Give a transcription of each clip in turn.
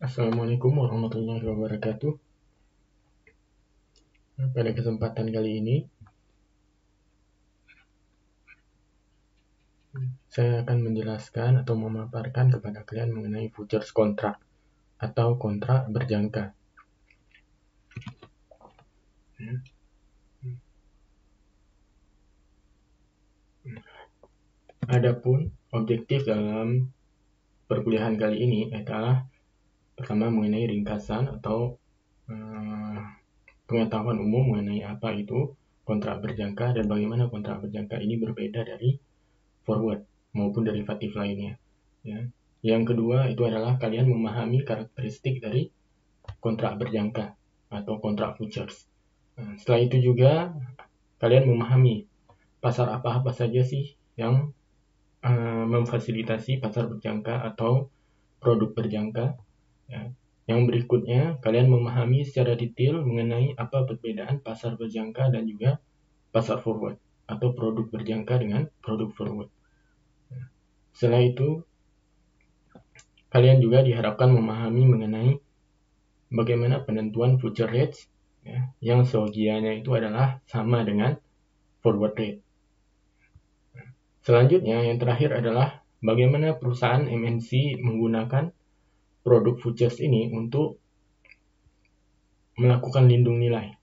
Assalamualaikum warahmatullahi wabarakatuh. Pada kesempatan kali ini, saya akan menjelaskan atau memaparkan kepada kalian mengenai futures kontrak atau kontrak berjangka. Adapun objektif dalam perkuliahan kali ini adalah pertama mengenai ringkasan atau pengetahuan umum mengenai apa itu kontrak berjangka dan bagaimana kontrak berjangka ini berbeda dari forward maupun derivatif lainnya. Ya. Yang kedua itu adalah kalian memahami karakteristik dari kontrak berjangka atau kontrak futures. Setelah itu juga kalian memahami pasar apa-apa saja sih yang memfasilitasi pasar berjangka atau produk berjangka. Ya. Yang berikutnya, kalian memahami secara detail mengenai apa perbedaan pasar berjangka dan juga pasar forward atau produk berjangka dengan produk forward. Setelah itu, kalian juga diharapkan memahami mengenai bagaimana penentuan future rates ya, yang seyogianya itu adalah sama dengan forward rate. Selanjutnya, yang terakhir adalah bagaimana perusahaan MNC menggunakan produk futures ini untuk melakukan lindung nilai.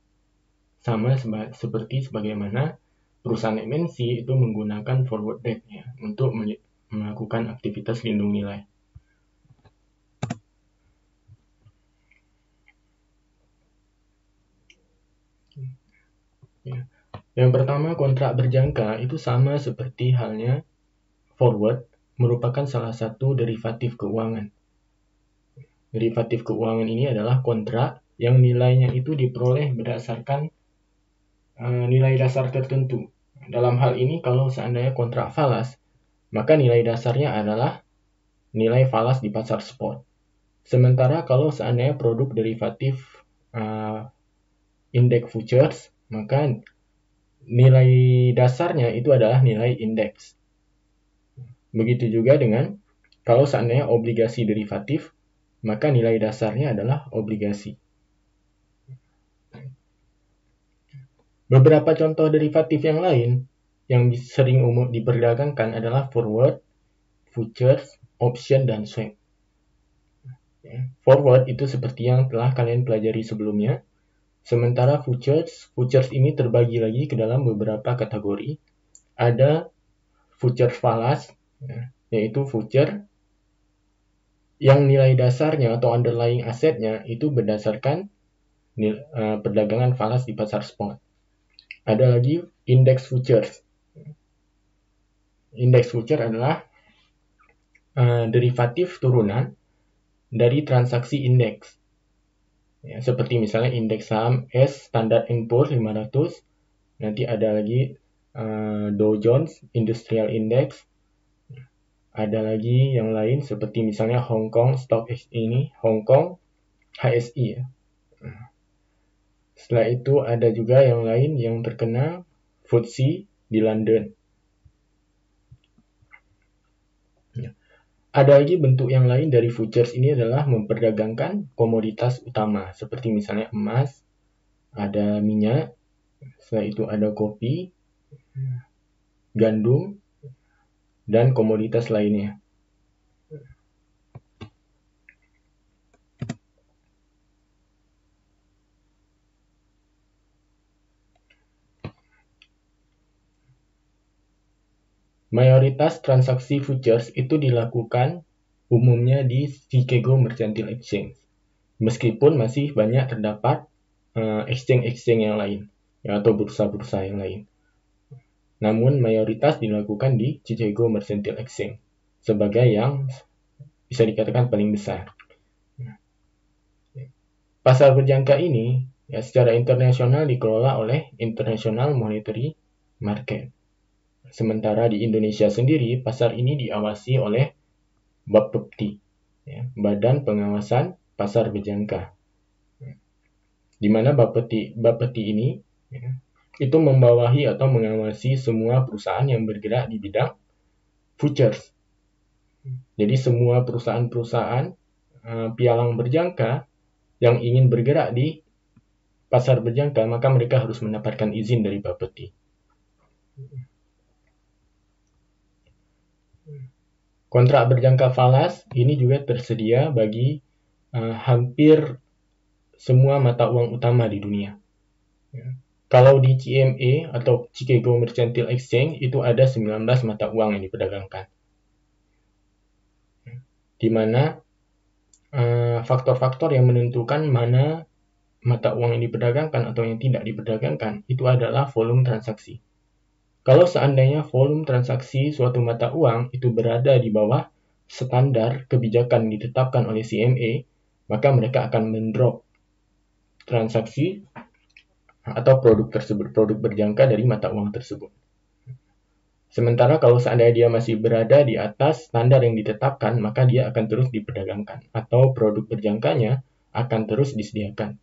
Sama seperti sebagaimana perusahaan MNC itu menggunakan forward rate ya, untuk melakukan aktivitas lindung nilai. Ya. Yang pertama, kontrak berjangka itu sama seperti halnya forward, merupakan salah satu derivatif keuangan. Derivatif keuangan ini adalah kontrak yang nilainya itu diperoleh berdasarkan nilai dasar tertentu. Dalam hal ini, kalau seandainya kontrak falas, maka nilai dasarnya adalah nilai falas di pasar spot. Sementara kalau seandainya produk derivatif indeks futures, maka nilai dasarnya itu adalah nilai indeks. Begitu juga dengan kalau seandainya obligasi derivatif, maka nilai dasarnya adalah obligasi. Beberapa contoh derivatif yang lain yang sering umum diperdagangkan adalah forward, futures, option, dan swap. Forward itu seperti yang telah kalian pelajari sebelumnya. Sementara futures ini terbagi lagi ke dalam beberapa kategori. Ada futures falas, yaitu future yang nilai dasarnya atau underlying asetnya itu berdasarkan perdagangan falas di pasar spot. Ada lagi index futures. Index futures adalah derivatif turunan dari transaksi indeks. Ya, seperti misalnya indeks saham S Standard & Poor's 500, nanti ada lagi Dow Jones Industrial Index, ada lagi yang lain seperti misalnya Hong Kong Stock Exchange, Hong Kong HSI ya. Setelah itu ada juga yang lain yang terkenal FTSE di London. Ya. Ada lagi bentuk yang lain dari futures ini adalah memperdagangkan komoditas utama seperti misalnya emas, ada minyak, setelah itu ada kopi, gandum, dan komoditas lainnya. Mayoritas transaksi futures itu dilakukan umumnya di Chicago Mercantile Exchange. Meskipun masih banyak terdapat exchange yang lain ya, atau bursa-bursa yang lain. Namun mayoritas dilakukan di Chicago Mercantile Exchange sebagai yang bisa dikatakan paling besar. Pasar berjangka ini ya secara internasional dikelola oleh International Monetary Market. Sementara di Indonesia sendiri, pasar ini diawasi oleh Bapepti, ya, Badan Pengawasan Pasar Berjangka. Di mana Bapepti ini ya, itu membawahi atau mengawasi semua perusahaan yang bergerak di bidang futures. Jadi semua perusahaan-perusahaan pialang berjangka yang ingin bergerak di pasar berjangka, maka mereka harus mendapatkan izin dari Bapeti. Kontrak berjangka falas ini juga tersedia bagi hampir semua mata uang utama di dunia. Kalau di CME atau Chicago Mercantile Exchange itu ada 19 mata uang yang diperdagangkan, di mana faktor-faktor yang menentukan mana mata uang yang diperdagangkan atau yang tidak diperdagangkan itu adalah volume transaksi. Kalau seandainya volume transaksi suatu mata uang itu berada di bawah standar kebijakan ditetapkan oleh CME, maka mereka akan mendrop transaksi atau produk tersebut, produk berjangka dari mata uang tersebut. Sementara kalau seandainya dia masih berada di atas standar yang ditetapkan, maka dia akan terus diperdagangkan atau produk berjangkanya akan terus disediakan.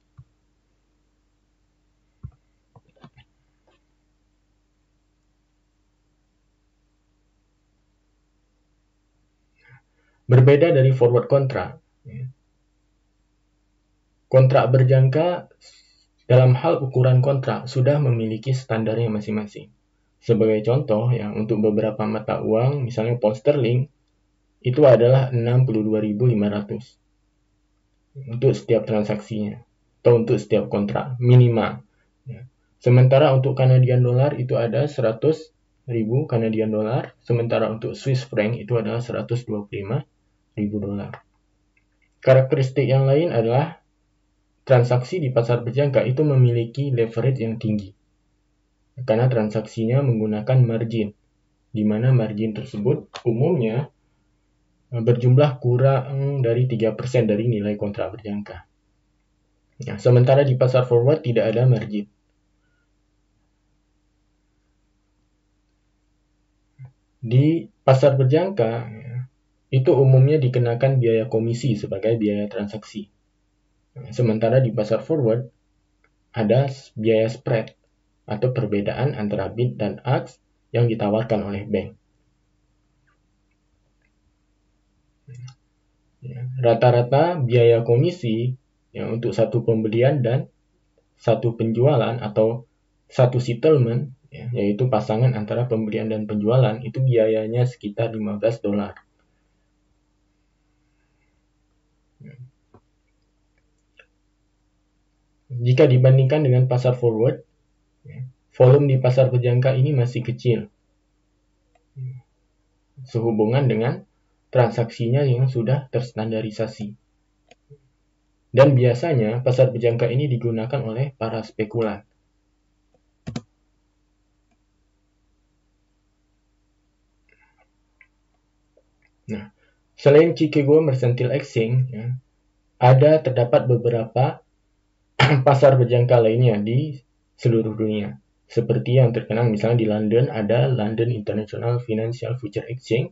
Berbeda dari forward contract, kontrak berjangka dalam hal ukuran kontrak sudah memiliki standarnya masing-masing. Sebagai contoh, untuk beberapa mata uang, misalnya pound sterling, itu adalah 62.500 untuk setiap transaksinya, atau untuk setiap kontrak, minimal. Sementara untuk Canadian dollar itu ada 100.000 Canadian dollar, sementara untuk Swiss franc itu adalah 125.000 dolar. Karakteristik yang lain adalah transaksi di pasar berjangka itu memiliki leverage yang tinggi karena transaksinya menggunakan margin, di mana margin tersebut umumnya berjumlah kurang dari 3% dari nilai kontrak berjangka. Sementara di pasar forward tidak ada margin. Di pasar berjangka itu umumnya dikenakan biaya komisi sebagai biaya transaksi. Sementara di pasar forward ada biaya spread atau perbedaan antara bid dan ask yang ditawarkan oleh bank. Rata-rata biaya komisi untuk satu pembelian dan satu penjualan atau satu settlement, yaitu pasangan antara pembelian dan penjualan, itu biayanya sekitar $15. Jika dibandingkan dengan pasar forward, volume di pasar berjangka ini masih kecil sehubungan dengan transaksinya yang sudah terstandarisasi. Dan biasanya pasar berjangka ini digunakan oleh para spekulan. Nah, selain Chicago Mercantile Exchange, terdapat beberapa pasar berjangka lainnya di seluruh dunia. Seperti yang terkenal misalnya di London ada London International Financial Future Exchange.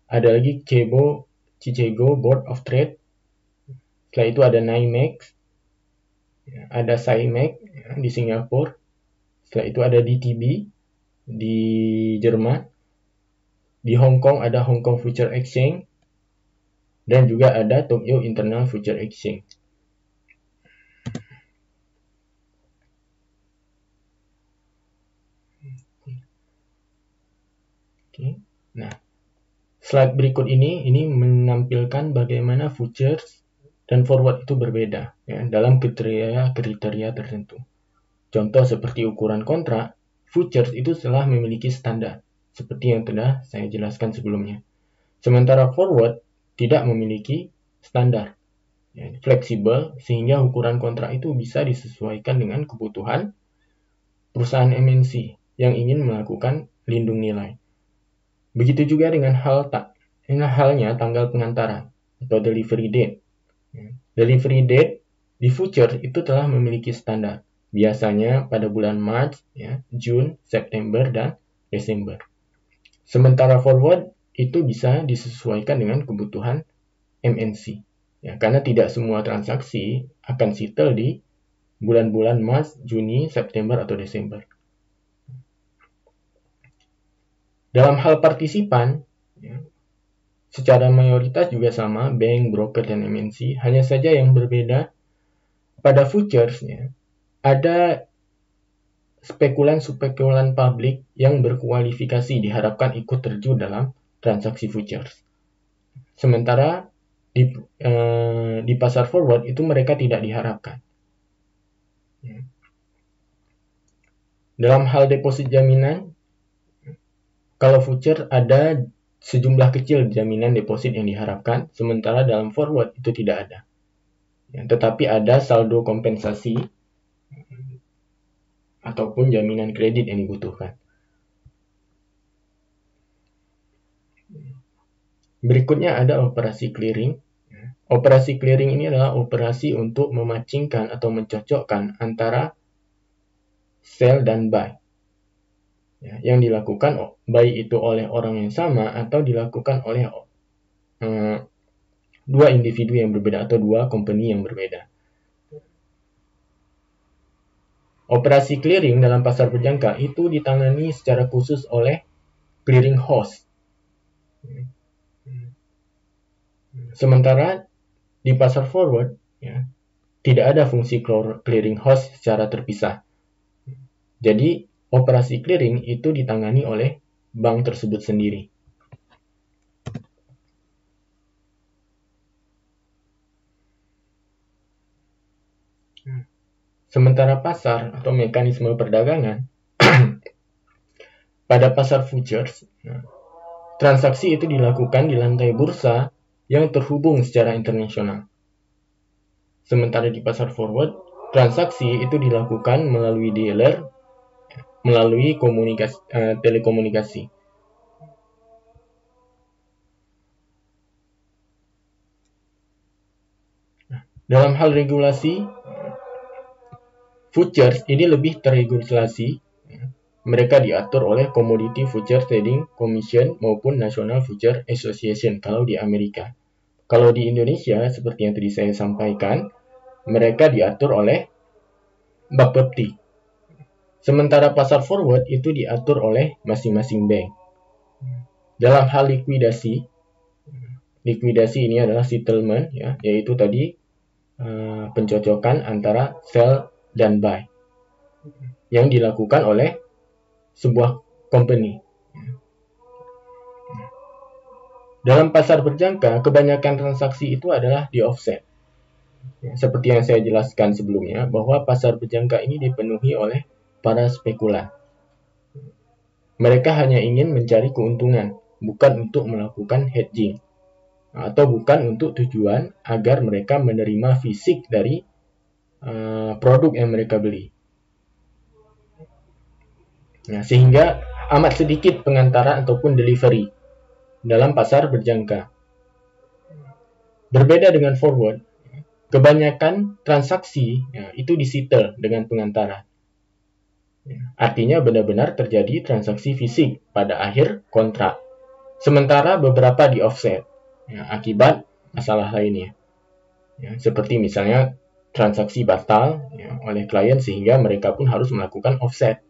Ada lagi Chicago Board of Trade. Setelah itu ada NYMEX. Ada SIMEX di Singapura. Setelah itu ada DTB di Jerman. Di Hong Kong ada Hong Kong Future Exchange. Dan juga ada Tokyo International Future Exchange. Nah, slide berikut ini menampilkan bagaimana futures dan forward itu berbeda dalam kriteria tertentu. Contoh seperti ukuran kontrak, futures itu telah memiliki standar seperti yang telah saya jelaskan sebelumnya. Sementara forward tidak memiliki standar, fleksibel, sehingga ukuran kontrak itu bisa disesuaikan dengan kebutuhan perusahaan MNC yang ingin melakukan lindung nilai. Begitu juga dengan halnya tanggal pengantaran atau delivery date. Delivery date di futures itu telah memiliki standar. Biasanya pada bulan Maret, June, September, dan Desember. Sementara forward itu bisa disesuaikan dengan kebutuhan MNC. Karena tidak semua transaksi akan settle di bulan-bulan Maret, Juni, September, atau Desember. Dalam hal partisipan, secara mayoritas juga sama, bank, broker, dan MNC. Hanya saja yang berbeda pada futuresnya, ada spekulan-spekulan publik yang berkualifikasi diharapkan ikut terjun dalam transaksi futures. Sementara di pasar forward itu mereka tidak diharapkan. Dalam hal deposit jaminan, kalau future ada sejumlah kecil jaminan deposit yang diharapkan, sementara dalam forward itu tidak ada. Tetapi ada saldo kompensasi ataupun jaminan kredit yang dibutuhkan. Berikutnya ada operasi clearing. Operasi clearing ini adalah operasi untuk memancingkan atau mencocokkan antara sell dan buy. Yang dilakukan baik itu oleh orang yang sama atau dilakukan oleh dua individu yang berbeda atau dua company yang berbeda. Operasi clearing dalam pasar berjangka itu ditangani secara khusus oleh clearing house. Sementara di pasar forward tidak ada fungsi clearing house secara terpisah. Jadi operasi clearing itu ditangani oleh bank tersebut sendiri. Sementara pasar atau mekanisme perdagangan pada pasar futures, transaksi itu dilakukan di lantai bursa yang terhubung secara internasional. Sementara di pasar forward, transaksi itu dilakukan melalui dealer, melalui telekomunikasi. Dalam hal regulasi, futures ini lebih terregulasi. Mereka diatur oleh Commodity Futures Trading Commission maupun National Futures Association kalau di Amerika. Kalau di Indonesia, seperti yang tadi saya sampaikan, mereka diatur oleh Bapepti. Sementara pasar forward itu diatur oleh masing-masing bank. Dalam hal likuidasi ini adalah settlement, yaitu tadi pencocokan antara sell dan buy yang dilakukan oleh sebuah company. Dalam pasar berjangka, kebanyakan transaksi itu adalah di offset. Seperti yang saya jelaskan sebelumnya, bahwa pasar berjangka ini dipenuhi oleh para spekulan. Mereka hanya ingin mencari keuntungan, bukan untuk melakukan hedging, atau bukan untuk tujuan agar mereka menerima fisik dari produk yang mereka beli. Sehingga amat sedikit pengantaran ataupun delivery dalam pasar berjangka. Berbeda dengan forward, kebanyakan transaksi itu disettle dengan pengantaran. Artinya benar-benar terjadi transaksi fisik pada akhir kontrak. Sementara beberapa di offset akibat masalah lainnya. Seperti misalnya transaksi batal oleh klien sehingga mereka pun harus melakukan offset.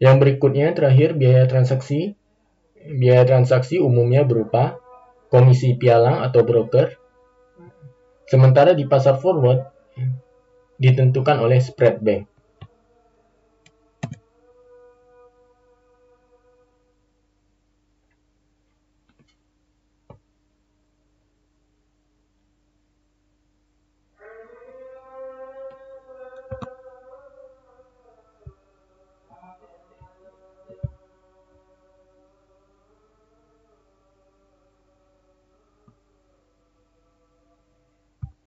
Yang berikutnya terakhir biaya transaksi. Biaya transaksi umumnya berupa komisi pialang atau broker. Sementara di pasar forward ditentukan oleh spread bank.